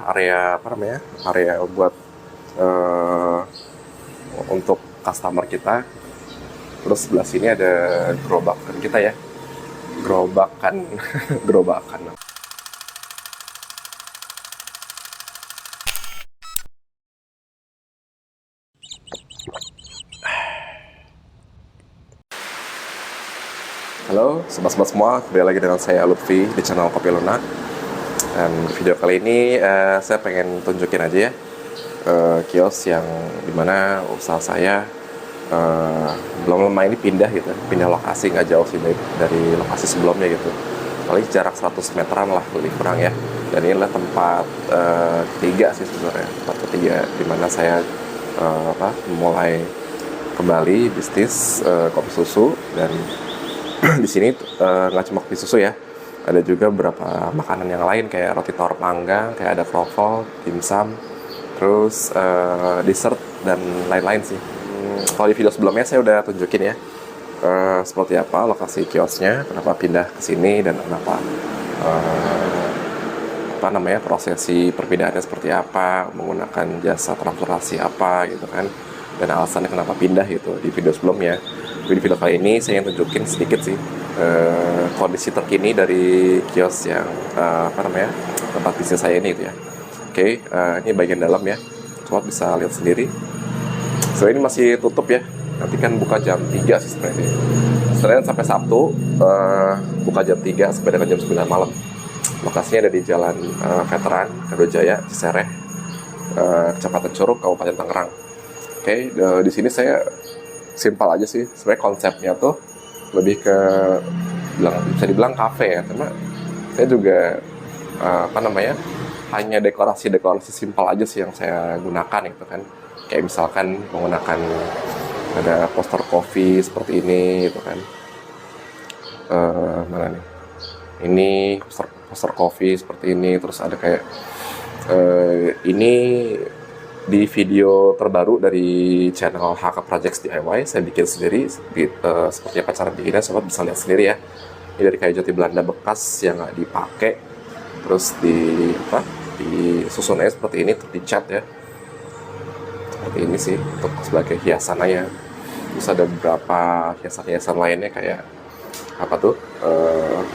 area apa namanya, area buat uh, untuk customer kita. Terus sebelah sini ada gerobakan kita ya, gerobakan gerobakan. Halo sobat-sobat semua, kembali lagi dengan saya Lutfi di channel Kopi Lunak. Dan di video kali ini saya pengen tunjukin aja ya kios yang dimana usaha saya belum lama ini pindah gitu, pindah lokasi, nggak jauh sih dari lokasi sebelumnya gitu, paling jarak 100 meteran lah lebih kurang ya. Dan inilah tempat ketiga sih sebenarnya, tempat ketiga dimana saya mulai kembali bisnis kopi susu. Dan di sini nggak cuma kopi susu ya, ada juga beberapa makanan yang lain kayak roti tawar panggang, kayak ada kroffel, dimsum, terus dessert dan lain-lain sih. Kalau di video sebelumnya saya udah tunjukin ya seperti apa lokasi kiosnya, kenapa pindah ke sini, dan kenapa prosesi perpindahannya seperti apa, menggunakan jasa transportasi apa gitu kan, dan alasannya kenapa pindah gitu di video sebelumnya. Di video kali ini saya ingin tunjukin sedikit sih kondisi terkini dari kios yang tempat bisnis saya ini gitu ya. Oke, ini bagian dalam ya, sobat bisa lihat sendiri. So ini masih tutup ya, nanti kan buka jam 3 sih sebenarnya. Senin sampai Sabtu buka jam 3 sampai dengan jam 9 malam. Lokasinya ada di Jalan Veteran, Kadojaya, Cisereh, Kecamatan Curug, Kabupaten Tangerang. Oke, di sini saya simpel aja sih, sebenarnya konsepnya tuh lebih ke bisa dibilang kafe ya, cuma saya juga hanya dekorasi simpel aja sih yang saya gunakan gitu kan. Kayak misalkan menggunakan ada poster kopi seperti ini gitu kan. Mana nih? Ini poster kopi seperti ini, terus ada kayak ini di video terbaru dari channel HK Projects DIY, saya bikin sendiri seperti apa cara bikinnya, sobat bisa lihat sendiri ya. Ini dari kayu jati Belanda bekas yang nggak dipakai, terus disusunnya seperti ini, terus dicat ya, seperti ini sih untuk sebagai hiasan aja. Terus ada beberapa hiasan-hiasan lainnya kayak apa tuh,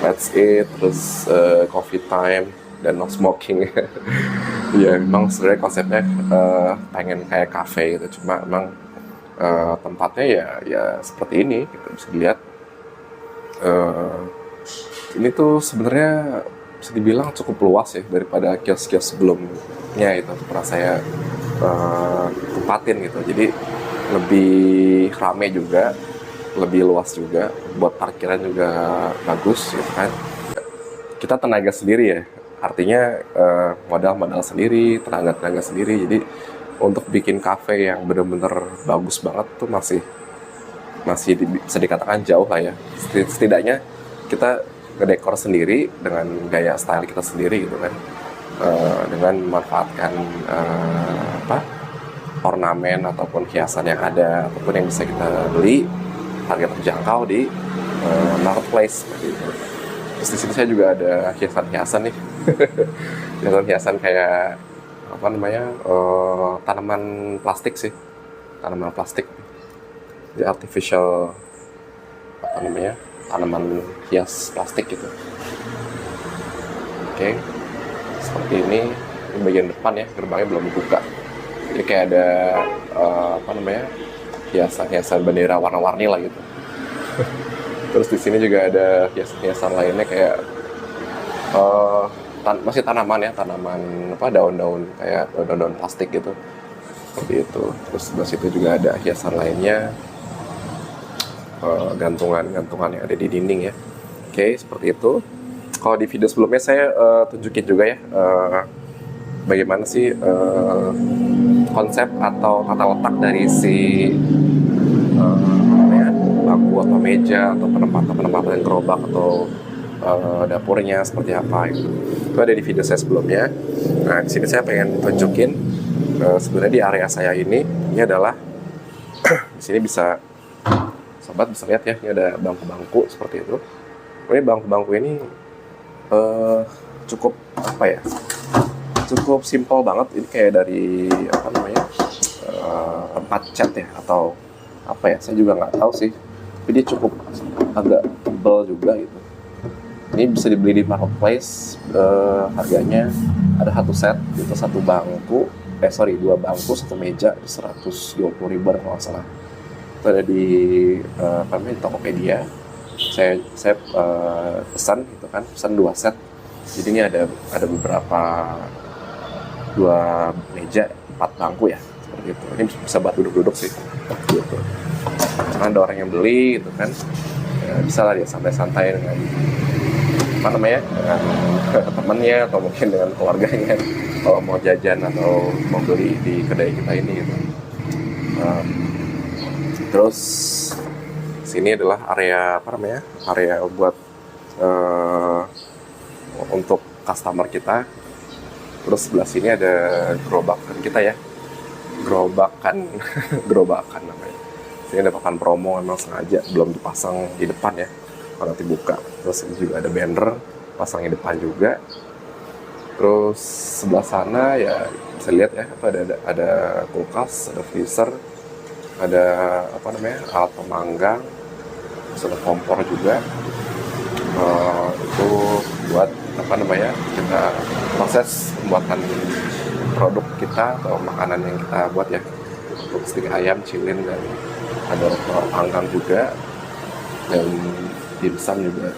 let's eat, terus coffee time, dan no smoking. Ya memang sebenarnya konsepnya pengen kayak cafe gitu, cuma memang tempatnya ya seperti ini, kita bisa lihat. Ini tuh sebenarnya bisa dibilang cukup luas ya daripada kios-kios sebelumnya itu pernah saya tempatin gitu. Jadi lebih rame juga, lebih luas juga, buat parkiran juga bagus gitu kan. Kita tenaga sendiri ya, artinya modal sendiri, tenaga sendiri. Jadi untuk bikin cafe yang bener-bener bagus banget tuh masih bisa dikatakan jauh lah ya. Setidaknya kita ngedekor sendiri dengan gaya style kita sendiri gitu kan, dengan memanfaatkan ornamen ataupun hiasan yang ada ataupun yang bisa kita beli harga terjangkau di marketplace seperti itu. Terus di sini saya juga ada hiasan-hiasan nih. Hiasan-hiasan kayak tanaman plastik sih, tanaman plastik. Jadi artificial tanaman hias plastik gitu. Oke, seperti ini bagian depan ya, gerbangnya belum dibuka. Jadi kayak ada hiasan-hiasan bendera warna-warni lah gitu. Terus di sini juga ada hiasan-hiasan lainnya kayak masih tanaman ya, daun-daun kayak daun-daun plastik gitu, seperti itu. Terus sebelah situ juga ada hiasan lainnya, gantungan yang ada di dinding ya. Oke, seperti itu. Kalau di video sebelumnya saya tunjukin juga ya bagaimana sih konsep atau tata letak dari si bangku atau meja atau penempatan gerobak atau dapurnya seperti apa gitu. Itu ada di video saya sebelumnya. Nah, di sini saya pengen tunjukin sebenarnya di area saya ini adalah di sini sobat bisa lihat ya, ini ada bangku-bangku seperti itu. Ini bangku-bangku ini cukup cukup simple banget. Ini kayak dari apa namanya, tempat cat ya atau apa ya, saya juga nggak tahu sih, tapi dia cukup agak tebal juga gitu. Ini bisa dibeli di marketplace. Harganya ada satu set itu, satu bangku, dua bangku, satu meja, 120.000 kalau nggak salah. Itu ada di apa namanya, Tokopedia. Saya pesan gitu kan, pesan 2 set. Jadi ini ada beberapa, 2 meja, 4 bangku ya, seperti itu. Ini bisa buat duduk-duduk sih gitu. Karena ada orang yang beli gitu kan, ya, bisa lah dia santai-santai dengan apa namanya, dengan temannya atau mungkin dengan keluarganya kalau mau jajan atau mau beli di kedai kita ini gitu. Terus sini adalah area apa namanya, area buat untuk customer kita. Terus sebelah sini ada gerobakan kita ya, gerobakan gerobakan namanya. Sini ada papan promo, memang sengaja belum dipasang di depan ya, kalau nanti buka. Terus ini juga ada banner pasang di depan juga. Terus sebelah sana ya bisa lihat ya, apa ada kulkas, ada freezer, ada apa namanya, alat pemanggang, terus ada kompor juga. Itu buat apa namanya, kita proses pembuatan produk kita atau makanan yang kita buat ya, untuk stik ayam, cilin, dan ada telur panggang juga, dan dimsum juga.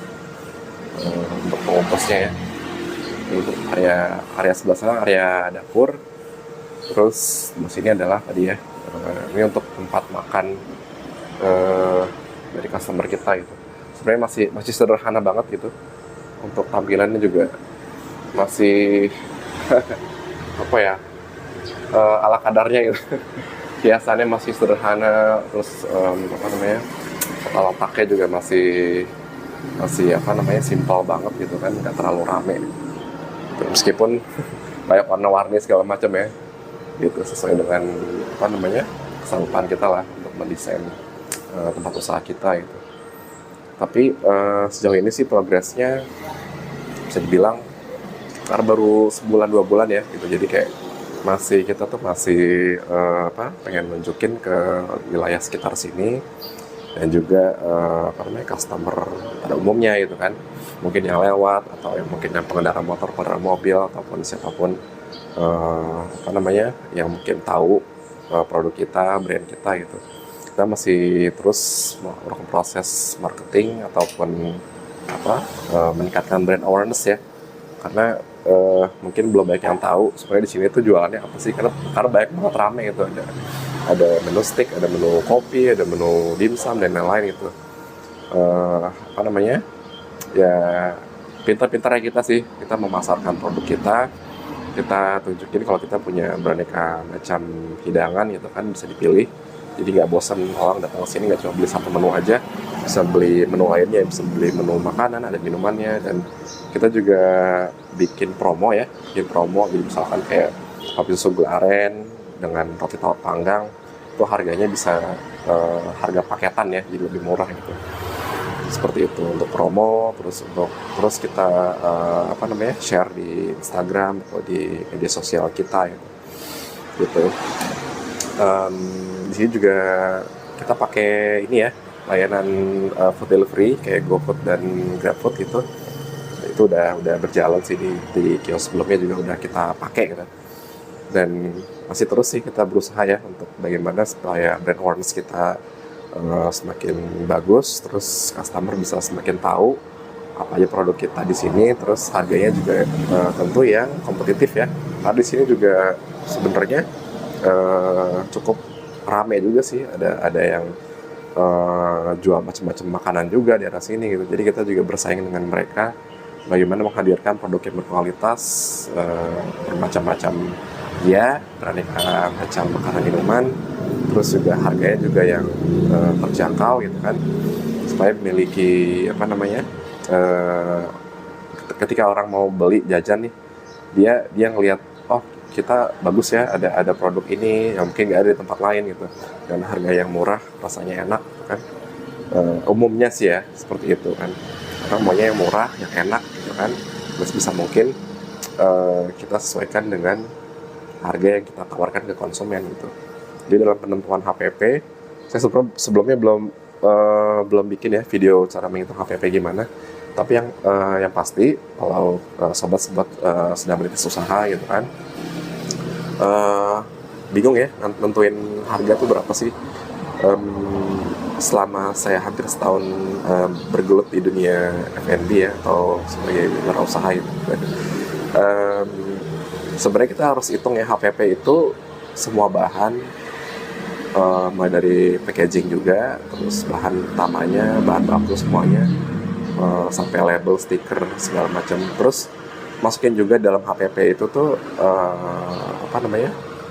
Untuk pengoposnya ya, itu area sebelah sana area dapur. Terus di sini adalah tadi ya, ini untuk tempat makan dari customer kita gitu. Sebenarnya masih sederhana banget gitu, untuk tampilannya juga masih apa ya, ala kadarnya gitu. Hiasannya masih sederhana, terus apa namanya, tata letaknya juga masih apa namanya, simpel banget gitu kan, nggak terlalu rame gitu. Meskipun banyak warna-warni segala macam ya gitu, sesuai dengan apa namanya, kesanggupan kita lah untuk mendesain tempat usaha kita gitu. Tapi sejauh ini sih progresnya bisa dibilang karena baru sebulan 2 bulan ya gitu, jadi kayak kita tuh masih pengen nunjukin ke wilayah sekitar sini, dan juga apa namanya, customer pada umumnya gitu kan, mungkin yang lewat atau yang mungkin yang pengendara motor, pengendara mobil, ataupun siapapun apa namanya, yang mungkin tahu produk kita, brand kita gitu. Kita masih terus melakukan proses marketing ataupun meningkatkan brand awareness ya, karena mungkin belum banyak yang tahu sebenarnya di sini tuh jualannya apa sih, karena banyak banget rame gitu. Ada menu steak, ada menu kopi, ada menu dimsum, dan lain-lain gitu. Apa namanya, ya pintar-pintarnya kita sih, kita memasarkan produk kita tunjukin kalau kita punya beraneka macam hidangan gitu kan, bisa dipilih. Jadi nggak bosan orang datang ke sini nggak cuma beli satu menu aja, bisa beli menu lainnya, bisa beli menu makanan, ada minumannya. Dan kita juga bikin promo ya, jadi misalkan kayak kopi susu gula aren dengan roti tawar panggang, itu harganya bisa harga paketan ya, jadi lebih murah gitu. Seperti itu untuk promo. Terus kita apa namanya, share di Instagram atau di media sosial kita gitu. Di sini juga kita pakai ini ya, layanan food delivery kayak GoFood dan GrabFood gitu. Itu udah berjalan sih di kios sebelumnya juga udah kita pakai gitu. Dan masih terus sih kita berusaha ya untuk bagaimana supaya brand awareness kita semakin bagus, terus customer bisa semakin tahu apa aja produk kita di sini, terus harganya juga tentu yang kompetitif ya. Karena di sini juga sebenarnya cukup rame juga sih, ada yang jual macam-macam makanan juga di arah sini gitu. Jadi kita juga bersaing dengan mereka, bagaimana menghadirkan produk yang berkualitas, bermacam-macam ya, beraneka macam makanan minuman, terus juga harganya juga yang terjangkau gitu kan, supaya memiliki apa namanya, ketika orang mau beli jajan nih, dia ngelihat, oh kita bagus ya, ada produk ini yang mungkin nggak ada di tempat lain gitu, dan harga yang murah, rasanya enak kan. Umumnya sih ya seperti itu kan, orang maunya yang murah, yang enak gitu kan, terus bisa mungkin kita sesuaikan dengan harga yang kita tawarkan ke konsumen gitu. Jadi dalam penentuan HPP, saya sebelumnya belum bikin ya video cara menghitung HPP gimana. Tapi yang pasti kalau sobat-sobat sedang merintis usaha gitu kan, bingung ya nentuin harga tuh berapa sih. Selama saya hampir setahun bergelut di dunia F&B ya, atau sebagai wirausaha gitu. Sebenarnya kita harus hitung ya, HPP itu semua bahan, mulai dari packaging juga, terus bahan utamanya, bahan baku semuanya, sampai label, stiker, segala macam. Terus masukin juga dalam HPP itu tuh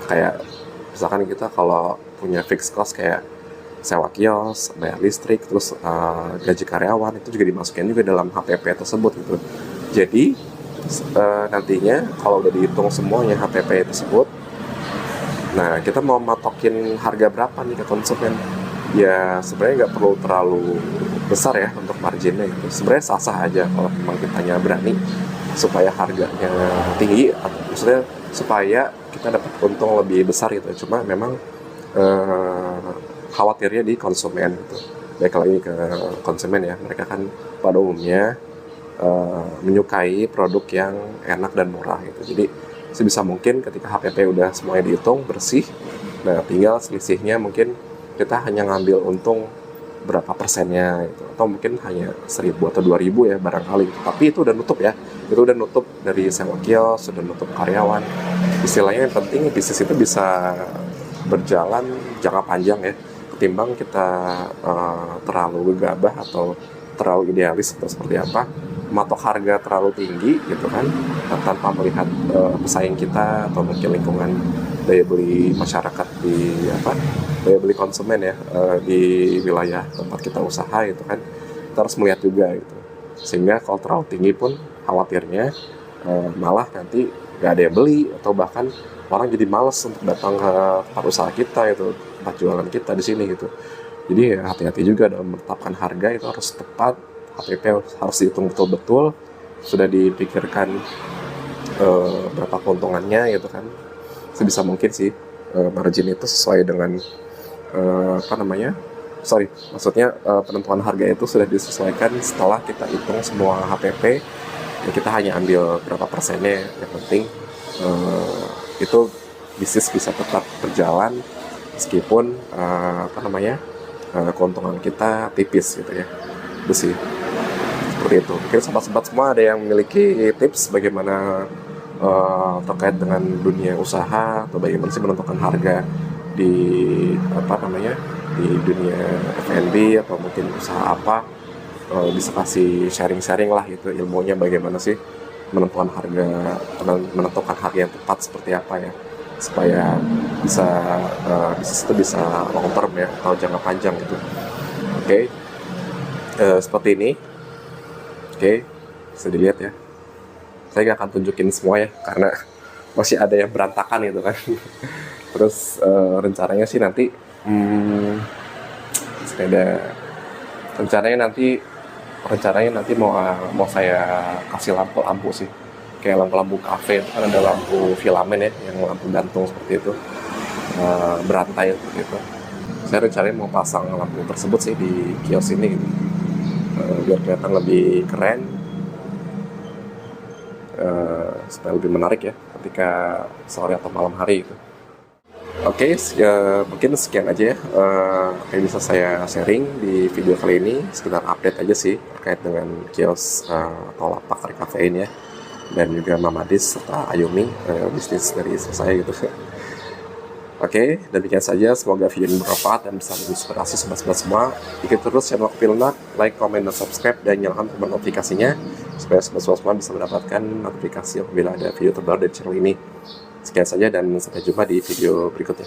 kayak misalkan kita kalau punya fixed cost kayak sewa kios, bayar listrik, terus gaji karyawan, itu juga dimasukin juga dalam HPP tersebut gitu. Jadi nantinya kalau udah dihitung semuanya HPP tersebut, nah kita mau matokin harga berapa nih ke konsumen, ya sebenarnya nggak perlu terlalu besar ya untuk marginnya gitu. Sebenarnya sah-sah aja kalau memang kitanya berani supaya harganya tinggi, maksudnya supaya kita dapat untung lebih besar gitu. Cuma memang khawatirnya di konsumen gitu. Baik lagi ke konsumen ya, mereka kan pada umumnya menyukai produk yang enak dan murah gitu. Jadi sebisa mungkin ketika HPP udah semuanya dihitung bersih, nah tinggal selisihnya mungkin kita hanya ngambil untung berapa persennya gitu. Atau mungkin hanya 1.000 atau 2.000 ya barangkali gitu. Tapi itu udah nutup ya, itu udah nutup dari sewa kios, sudah nutup karyawan. Istilahnya yang penting bisnis itu bisa berjalan jangka panjang ya, ketimbang kita terlalu gegabah atau terlalu idealis atau seperti apa, matok harga terlalu tinggi gitu kan, tanpa melihat pesaing kita atau mungkin lingkungan daya beli masyarakat daya beli konsumen ya, di wilayah tempat kita usaha gitu kan. Kita harus melihat juga gitu, sehingga kalau terlalu tinggi pun khawatirnya malah nanti gak ada yang beli, atau bahkan orang jadi males untuk datang ke tempat usaha kita itu, tempat jualan kita di sini gitu. Jadi ya hati-hati juga dalam menetapkan harga, itu harus tepat. HPP harus dihitung betul-betul, sudah dipikirkan berapa keuntungannya gitu kan. Sebisa mungkin sih margin itu sesuai dengan penentuan harga itu sudah disesuaikan setelah kita hitung semua HPP. Ya kita hanya ambil berapa persennya, yang penting itu bisnis bisa tetap berjalan meskipun keuntungan kita tipis gitu ya. Itu sih seperti itu. Mungkin sobat-sobat semua ada yang memiliki tips bagaimana terkait dengan dunia usaha, atau bagaimana sih menentukan harga di di dunia F&B atau mungkin usaha apa, bisa kasih sharing-sharing lah gitu ilmunya, bagaimana sih menentukan harga yang tepat seperti apa ya, supaya bisnis itu bisa long term ya, atau jangka panjang gitu. Oke. Seperti ini. Oke, bisa dilihat ya. Saya gak akan tunjukin semua ya, karena masih ada yang berantakan gitu kan. Terus rencananya sih nanti rencananya nanti mau saya kasih lampu sih, kayak lampu kafe kan ada lampu filamen ya, yang lampu gantung seperti itu, berantai seperti itu. Saya rencananya mau pasang lampu tersebut sih di kios ini gitu. Biar kelihatan lebih keren, supaya lebih menarik ya ketika sore atau malam hari gitu. Oke, mungkin sekian aja ya yang bisa saya sharing di video kali ini. Sekedar update aja sih terkait dengan kios atau lapak Rekafein ya, dan juga Mamadis serta Ayumi, bisnis dari istri saya gitu. Oke, demikian saja. Semoga video ini bermanfaat dan bisa menginspirasi sobat-sobat semua. Ikuti terus channel Kopi Lunak, like, comment, dan subscribe, dan nyalakan tombol notifikasinya supaya sobat-sobat semua bisa mendapatkan notifikasi apabila ada video terbaru dari channel ini. Sekian saja dan sampai jumpa di video berikutnya.